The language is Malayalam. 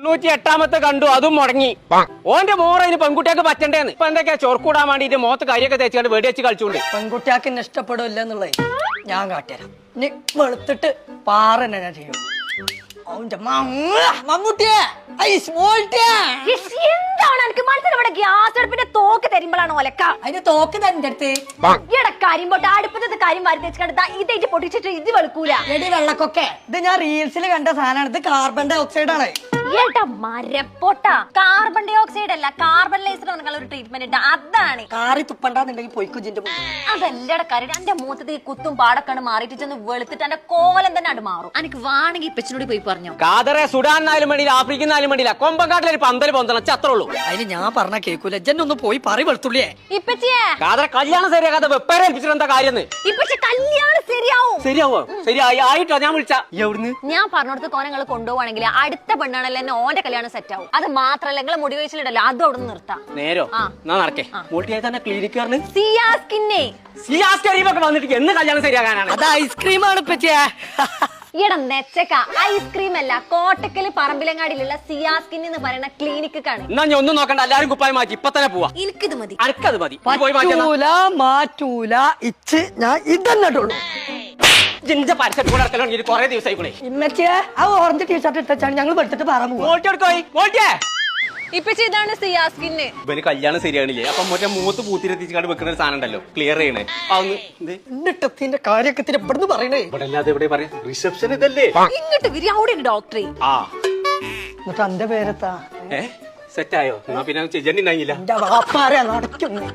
98ാമത്തെ കണ്ടു, അതും മുടങ്ങി. ഓന്റെ മോറതിന് പെൺകുട്ടിയൊക്കെ പറ്റണ്ടേന്ന്. ഇപ്പൊ എന്തൊക്കെയാ ചൊർക്കൂടാൻ വേണ്ടിട്ട് മുഖത്ത് കരിയൊക്കെ തേച്ചുകൊണ്ട് വെടിവെച്ച് കളിച്ചോണ്ട്. പെൺകുട്ടിയാക്ക് എന്നെ ഇഷ്ടപ്പെടില്ല എന്നുള്ളത് ഞാൻ കാട്ടിത്തരാം. ഇനി വെളുത്തിട്ട് പാറ തന്നെ ഞാൻ ചെയ്യും. മമ്മൂട്ടിയെ എന്താണ് എനിക്ക് മനസ്സിൽ ഇവിടെ ഗ്യാസ് അടുപ്പിന്റെ തോക്ക് തരുമ്പോഴാണ് ഒലക്ക. അതിന്റെ തോക്ക് തന്റെ അടുത്ത് ഇവിടെ കാര്യം പോട്ടെ അടുപ്പത്തെ കാര്യം വാരി തെച്ചിട്ട് ഇതേറ്റ് പൊട്ടിച്ചിട്ട് ഇത് വെളുക്കൂല. എടി വെള്ളക്കൊക്കെ ഇത് ഞാൻ റീൽസിൽ കണ്ട സാധനമാണ്. ഇത് കാർബൺ ഡൈ ഓക്സൈഡ് ആണ്. ഏട്ടാ മരപ്പൊട്ട. കാർബൺ ഡൈ ഓക്സൈഡ് അല്ല, കാർബൺ ലൈസർ ഒരു ട്രീറ്റ്മെന്റ് ഉണ്ട്, അതാണ്. കാറി തുപ്പണ്ടെന്നുണ്ടെങ്കിൽ പൊയ്ക്കുജിന്റെ അതല്ലട കാര്യം. എന്റെ മൂത്തത് ഈ കുത്തും പാടക്കാണ് മാറിയിട്ട് ചെന്ന് വെളുത്തിട്ട് എന്റെ കോലം തന്നെ അത് മാറും. എനിക്ക് വേണമെങ്കിൽ ഇപ്പച്ചനോട് പോയി പറഞ്ഞു. കാതറെ സുഡാനായാലും വേണ്ടിയില്ല, ആഫ്രിക്കനായാലും വേണ്ടിയില്ല, കൊമ്പങ്കാട്ടിലൊരു പന്തൽ പൊന്തണം അത്രേ ഉള്ളൂ. അതിന് ഞാൻ പറഞ്ഞ കേൾക്കൂല. ജന്നൊന്ന് പോയി പറ വെളുത്തുള്ളിയെ. ഇപ്പച്ചിയെ കാതറെ കല്യാണം ശരിയാകാതെ വെപ്പേരെ ഏൽപ്പിച്ചിട്ട് എന്താ കാര്യം? ഇപ്പച്ചി കല്യാണം ശരിയാവും. ശരിയാവോ? ശരിയായി ആയിട്ടോ ഞാൻ വിളിച്ച. എവിടുന്ന്? ഞാൻ പറഞ്ഞിടത്ത് കോനങ്ങൾ കൊണ്ടുപോവാണെങ്കിൽ അടുത്ത പെണ്ണാണല്ലോ എന്നെ ഓന്റെ കല്യാണം സെറ്റ് ആവും. അത് മാത്രല്ല നിങ്ങളെ മുടി വെച്ചിട്ടല്ലോ അതും അവിടെ നിന്ന് നിർത്താം. നേരോ എന്നാ നടക്കേ. മോട്ടിയായി തന്നെ ക്ലിനിക്കാരന് സിയാസ്കരിയൊക്കെ വന്നിട്ട് എന്ന് കല്യാണം ശരിയാകാനാണ്? അത് ഐസ്ക്രീമാണ് ഇപ്പച്ചിയെ. ഈടെ നെച്ചക്ക ഐസ്ക്രീം അല്ല, കോട്ടക്കല് പറമ്പിലങ്ങാടിയിലുള്ള സിയാസ്കിൻ എന്ന് പറയുന്ന ക്ലിനിക്കാണ്. എന്നാ ഞാൻ ഒന്നും നോക്കണ്ട, എല്ലാരും കുപ്പായി മാറ്റി ഇപ്പൊ തന്നെ പോവാ. എനിക്കിത് മതി. അനക്കത് മതി. മാറ്റൂല ഇച്ച് ഞാൻ ഇതന്നിട്ടുള്ളൂ. ജിഞ്ച പരസ്യം കൂടെ ഇറക്കലാണ് കൊറേ ദിവസമായി. ഇമ്മച്ചിയെ ആ ഓറഞ്ച് ടീഷർട്ട് ഇട്ടാണ് ഞങ്ങൾ വെളുത്തിട്ട് പറയാൻ പോകും. ഇപ്പച്ചി ഇതാണ് സിയാസ്കിന്. ഇവന് കല്യാണം ശരിയാണില്ലേ? അപ്പൊ മറ്റേ മൂത്ത് പൂത്തിരെത്തിച്ചാണ്ട് വെക്കുന്ന ഒരു സാധനം ഉണ്ടല്ലോ, ക്ലിയർ ചെയ്യണേ. എന്നിട്ടത്തിന്റെ കാര്യമൊക്കെ ഇവിടുന്ന് പറയണേ. ഇവിടെ അല്ലാതെ എവിടെ പറയാ? റിസപ്ഷൻ ഇതല്ലേ? ഇങ്ങോട്ട് വരി, അവിടെ ഡോക്ടറെ. എന്നിട്ട് എന്റെ പേരെത്താ സെറ്റ് ആയോ? എന്നാ പിന്നെ ചെജണ്ടി ഉണ്ടായില്ല. എന്റെ വാപ്പാരെ നടക്കുന്നു.